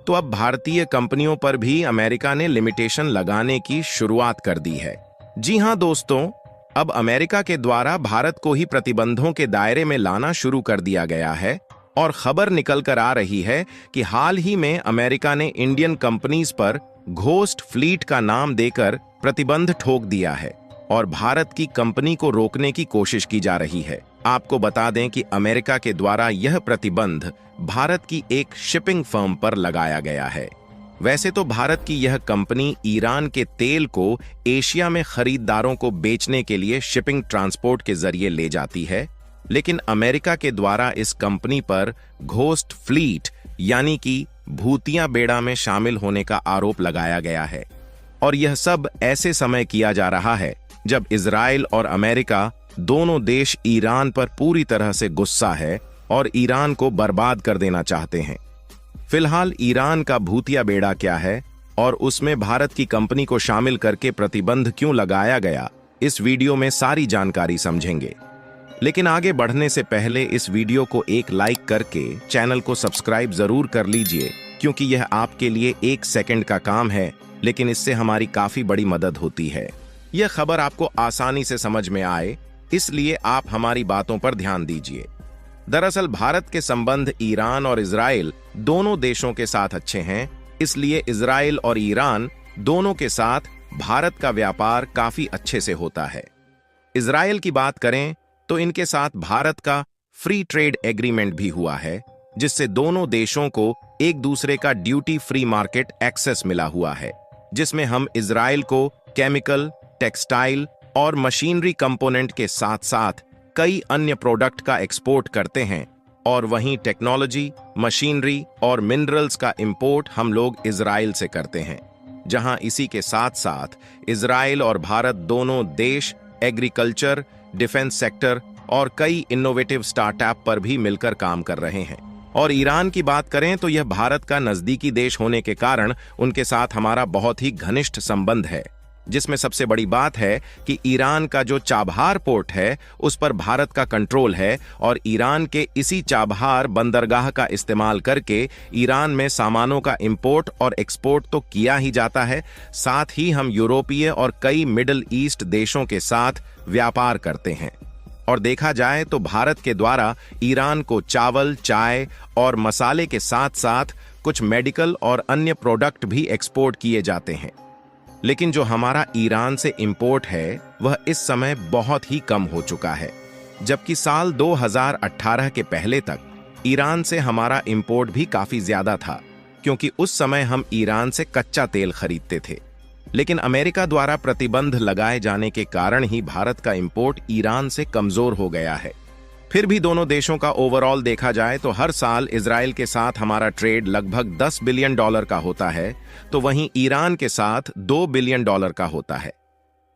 तो अब भारतीय कंपनियों पर भी अमेरिका ने लिमिटेशन लगाने की शुरुआत कर दी है। जी हां दोस्तों, अब अमेरिका के द्वारा भारत को ही प्रतिबंधों के दायरे में लाना शुरू कर दिया गया है और खबर निकल कर आ रही है कि हाल ही में अमेरिका ने इंडियन कंपनीज पर घोस्ट फ्लीट का नाम देकर प्रतिबंध ठोक दिया है और भारत की कंपनी को रोकने की कोशिश की जा रही है। आपको बता दें कि अमेरिका के द्वारा यह प्रतिबंध भारत की एक शिपिंग फर्म पर लगाया गया है। वैसे तो भारत की यह कंपनी ईरान के तेल को एशिया में खरीदारों को बेचने के लिए शिपिंग ट्रांसपोर्ट के जरिए ले जाती है, लेकिन अमेरिका के द्वारा इस कंपनी पर घोस्ट फ्लीट यानी कि भूतिया बेड़ा में शामिल होने का आरोप लगाया गया है। और यह सब ऐसे समय किया जा रहा है जब इजराइल और अमेरिका दोनों देश ईरान पर पूरी तरह से गुस्सा है और ईरान को बर्बाद कर देना चाहते हैं। फिलहाल ईरान का भूतिया बेड़ा क्या है और उसमें भारत की कंपनी को शामिल करके प्रतिबंध क्यों लगाया गया, इस वीडियो में सारी जानकारी समझेंगे। लेकिन आगे बढ़ने से पहले इस वीडियो को एक लाइक करके चैनल को सब्सक्राइब जरूर कर लीजिए, क्योंकि यह आपके लिए 1 सेकंड का काम है, लेकिन इससे हमारी काफी बड़ी मदद होती है। यह खबर आपको आसानी से समझ में आए, इसलिए आप हमारी बातों पर ध्यान दीजिए। दरअसल भारत के संबंध ईरान और इजराइल दोनों देशों के साथ अच्छे हैं, इसलिए इजराइल और ईरान दोनों के साथ भारत का व्यापार काफी अच्छे से होता है। इजराइल की बात करें तो इनके साथ भारत का फ्री ट्रेड एग्रीमेंट भी हुआ है, जिससे दोनों देशों को एक दूसरे का ड्यूटी फ्री मार्केट एक्सेस मिला हुआ है, जिसमें हम इजराइल को केमिकल, टेक्सटाइल और मशीनरी कंपोनेंट के साथ साथ कई अन्य प्रोडक्ट का एक्सपोर्ट करते हैं, और वहीं टेक्नोलॉजी, मशीनरी और मिनरल्स का इंपोर्ट हम लोग इजराइल से करते हैं। जहां इसी के साथ साथ इजराइल और भारत दोनों देश एग्रीकल्चर, डिफेंस सेक्टर और कई इनोवेटिव स्टार्टअप पर भी मिलकर काम कर रहे हैं। और ईरान की बात करें तो यह भारत का नजदीकी देश होने के कारण उनके साथ हमारा बहुत ही घनिष्ठ संबंध है, जिसमें सबसे बड़ी बात है कि ईरान का जो चाबहार पोर्ट है उस पर भारत का कंट्रोल है, और ईरान के इसी चाबहार बंदरगाह का इस्तेमाल करके ईरान में सामानों का इंपोर्ट और एक्सपोर्ट तो किया ही जाता है, साथ ही हम यूरोपीय और कई मिडिल ईस्ट देशों के साथ व्यापार करते हैं। और देखा जाए तो भारत के द्वारा ईरान को चावल, चाय और मसाले के साथ साथ कुछ मेडिकल और अन्य प्रोडक्ट भी एक्सपोर्ट किए जाते हैं। लेकिन जो हमारा ईरान से इंपोर्ट है वह इस समय बहुत ही कम हो चुका है, जबकि साल 2018 के पहले तक ईरान से हमारा इंपोर्ट भी काफी ज्यादा था, क्योंकि उस समय हम ईरान से कच्चा तेल खरीदते थे। लेकिन अमेरिका द्वारा प्रतिबंध लगाए जाने के कारण ही भारत का इंपोर्ट ईरान से कमजोर हो गया है। फिर भी दोनों देशों का ओवरऑल देखा जाए तो हर साल इजराइल के साथ हमारा ट्रेड लगभग $10 बिलियन का होता है, तो वहीं ईरान के साथ $2 बिलियन का होता है।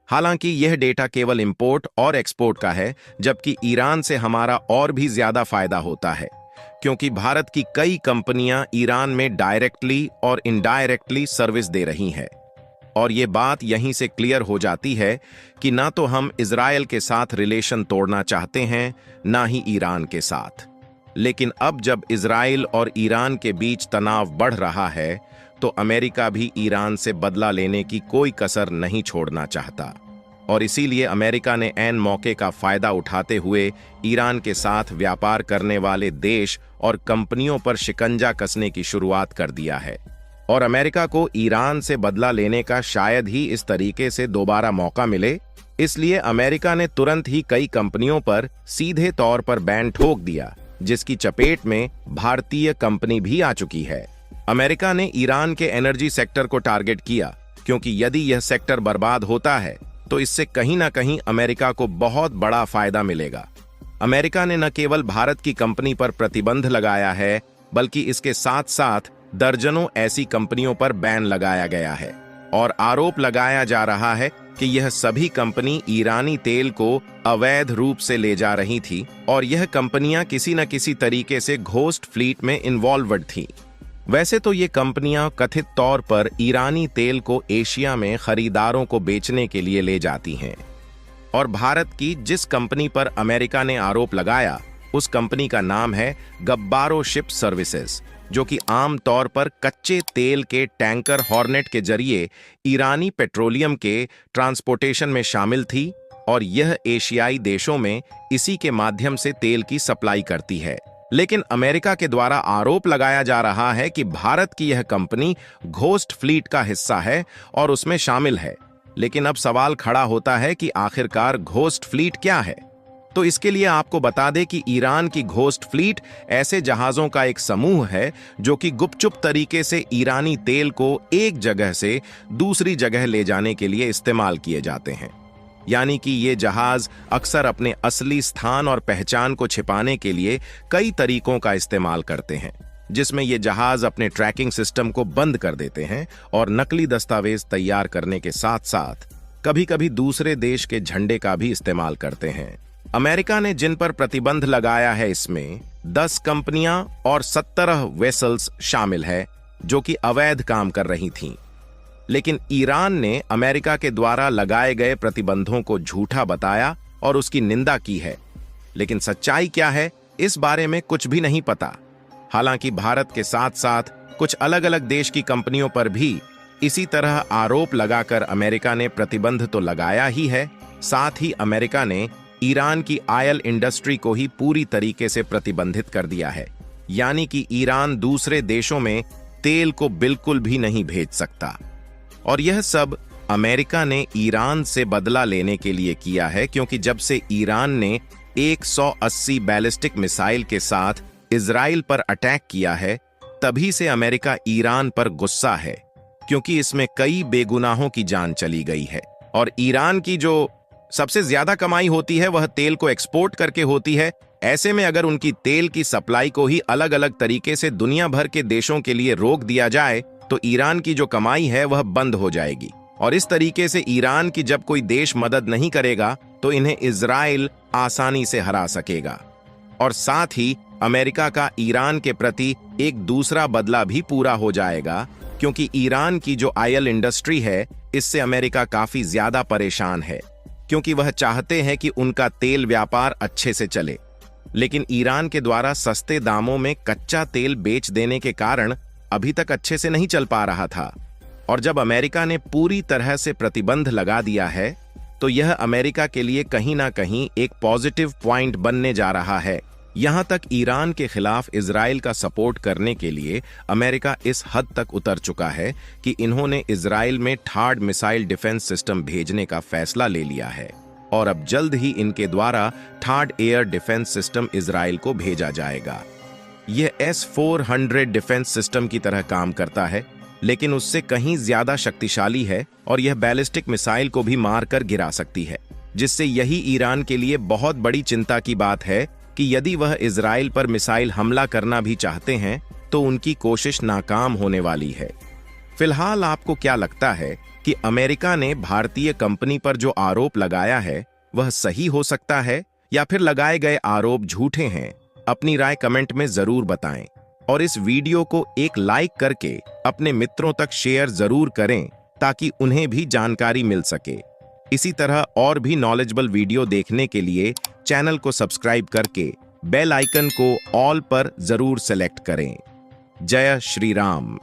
हालांकि यह डेटा केवल इंपोर्ट और एक्सपोर्ट का है, जबकि ईरान से हमारा और भी ज्यादा फायदा होता है, क्योंकि भारत की कई कंपनियां ईरान में डायरेक्टली और इनडायरेक्टली सर्विस दे रही हैं। और ये बात यहीं से क्लियर हो जाती है कि ना तो हम इजराइल के साथ रिलेशन तोड़ना चाहते हैं, ना ही ईरान के साथ। लेकिन अब जब इजराइल और ईरान के बीच तनाव बढ़ रहा है, तो अमेरिका भी ईरान से बदला लेने की कोई कसर नहीं छोड़ना चाहता, और इसीलिए अमेरिका ने ऐन मौके का फायदा उठाते हुए ईरान के साथ व्यापार करने वाले देश और कंपनियों पर शिकंजा कसने की शुरुआत कर दिया है। और अमेरिका को ईरान से बदला लेने का शायद ही इस तरीके से दोबारा मौका मिले, इसलिए अमेरिका ने तुरंत ही कई कंपनियों पर सीधे तौर पर बैन ठोक दिया, जिसकी चपेट में भारतीय कंपनी भी आ चुकी है। अमेरिका ने ईरान के एनर्जी सेक्टर को टारगेट किया, क्योंकि यदि यह सेक्टर बर्बाद होता है तो इससे कहीं ना कहीं अमेरिका को बहुत बड़ा फायदा मिलेगा। अमेरिका ने न केवल भारत की कंपनी पर प्रतिबंध लगाया है, बल्कि इसके साथ साथ दर्जनों ऐसी कंपनियों पर बैन लगाया गया है, और आरोप लगाया जा रहा है कि यह सभी कंपनी ईरानी तेल को अवैध रूप से ले जा रही थी, और यह कंपनियां किसी न किसी तरीके से घोस्ट फ्लीट में इन्वॉल्वड थी। वैसे तो ये कंपनियां कथित तौर पर ईरानी तेल को एशिया में खरीदारों को बेचने के लिए ले जाती हैं, और भारत की जिस कंपनी पर अमेरिका ने आरोप लगाया उस कंपनी का नाम है गब्बारो शिप सर्विसेज, जो कि आम तौर पर कच्चे तेल के टैंकर हॉर्नेट के जरिए ईरानी पेट्रोलियम के ट्रांसपोर्टेशन में शामिल थी और यह एशियाई देशों में इसी के माध्यम से तेल की सप्लाई करती है। लेकिन अमेरिका के द्वारा आरोप लगाया जा रहा है कि भारत की यह कंपनी घोस्ट फ्लीट का हिस्सा है और उसमें शामिल है। लेकिन अब सवाल खड़ा होता है कि आखिरकार घोस्ट फ्लीट क्या है। तो इसके लिए आपको बता दें कि ईरान की घोस्ट फ्लीट ऐसे जहाजों का एक समूह है जो कि गुपचुप तरीके से ईरानी तेल को एक जगह से दूसरी जगह ले जाने के लिए इस्तेमाल किए जाते हैं। यानी कि ये जहाज अक्सर अपने असली स्थान और पहचान को छिपाने के लिए कई तरीकों का इस्तेमाल करते हैं, जिसमें ये जहाज अपने ट्रैकिंग सिस्टम को बंद कर देते हैं और नकली दस्तावेज तैयार करने के साथ साथ कभी-कभी दूसरे देश के झंडे का भी इस्तेमाल करते हैं। अमेरिका ने जिन पर प्रतिबंध लगाया है इसमें 10 कंपनियां और 17 वेसल्स शामिल है जो कि अवैध काम कर रही थीं। लेकिन ईरान ने अमेरिका के द्वारा लगाए गए प्रतिबंधों को झूठा बताया और उसकी निंदा की है। लेकिन सच्चाई क्या है, इस बारे में कुछ भी नहीं पता। हालांकि भारत के साथ साथ कुछ अलग अलग देश की कंपनियों पर भी इसी तरह आरोप लगाकर अमेरिका ने प्रतिबंध तो लगाया ही है, साथ ही अमेरिका ने ईरान की ऑयल इंडस्ट्री को ही पूरी तरीके से प्रतिबंधित कर दिया है। यानी कि ईरान दूसरे देशों में तेल को बिल्कुल भी नहीं भेज सकता। और यह सब अमेरिका ने ईरान से बदला लेने के लिए किया है, क्योंकि जब से ईरान ने 180 बैलिस्टिक मिसाइल के साथ इजराइल पर अटैक किया है, तभी से अमेरिका ईरान पर गुस्सा है, क्योंकि इसमें कई बेगुनाहों की जान चली गई है। और ईरान की जो सबसे ज्यादा कमाई होती है वह तेल को एक्सपोर्ट करके होती है। ऐसे में अगर उनकी तेल की सप्लाई को ही अलग अलग तरीके से दुनिया भर के देशों के लिए रोक दिया जाए तो ईरान की जो कमाई है वह बंद हो जाएगी। और इस तरीके से ईरान की जब कोई देश मदद नहीं करेगा तो इन्हें इजराइल आसानी से हरा सकेगा। और साथ ही अमेरिका का ईरान के प्रति एक दूसरा बदला भी पूरा हो जाएगा, क्योंकि ईरान की जो ऑयल इंडस्ट्री है इससे अमेरिका काफी ज्यादा परेशान है, क्योंकि वह चाहते हैं कि उनका तेल व्यापार अच्छे से चले। लेकिन ईरान के द्वारा सस्ते दामों में कच्चा तेल बेच देने के कारण अभी तक अच्छे से नहीं चल पा रहा था। और जब अमेरिका ने पूरी तरह से प्रतिबंध लगा दिया है तो यह अमेरिका के लिए कहीं ना कहीं एक पॉजिटिव पॉइंट बनने जा रहा है। यहां तक ईरान के खिलाफ इजराइल का सपोर्ट करने के लिए अमेरिका इस हद तक उतर चुका है कि इन्होंने इजराइल में थार्ड मिसाइल डिफेंस सिस्टम भेजने का फैसला ले लिया है और अब जल्द ही इनके द्वारा third air defence system Israel को भेजा जाएगा। यह S-400 डिफेंस सिस्टम की तरह काम करता है, लेकिन उससे कहीं ज्यादा शक्तिशाली है और यह बैलिस्टिक मिसाइल को भी मारकर गिरा सकती है, जिससे यही ईरान के लिए बहुत बड़ी चिंता की बात है कि यदि वह इजराइल पर मिसाइल हमला करना भी चाहते हैं तो उनकी कोशिश नाकाम होने वाली है। फिलहाल आपको क्या लगता है कि अमेरिका ने भारतीय कंपनी पर जो आरोप लगाया है वह सही हो सकता है या फिर लगाए गए आरोप झूठे हैं? अपनी राय कमेंट में जरूर बताएं और इस वीडियो को एक लाइक करके अपने मित्रों तक शेयर जरूर करें ताकि उन्हें भी जानकारी मिल सके। इसी तरह और भी नॉलेजेबल वीडियो देखने के लिए चैनल को सब्सक्राइब करके बेल आइकन को ऑल पर जरूर सेलेक्ट करें। जय श्री राम।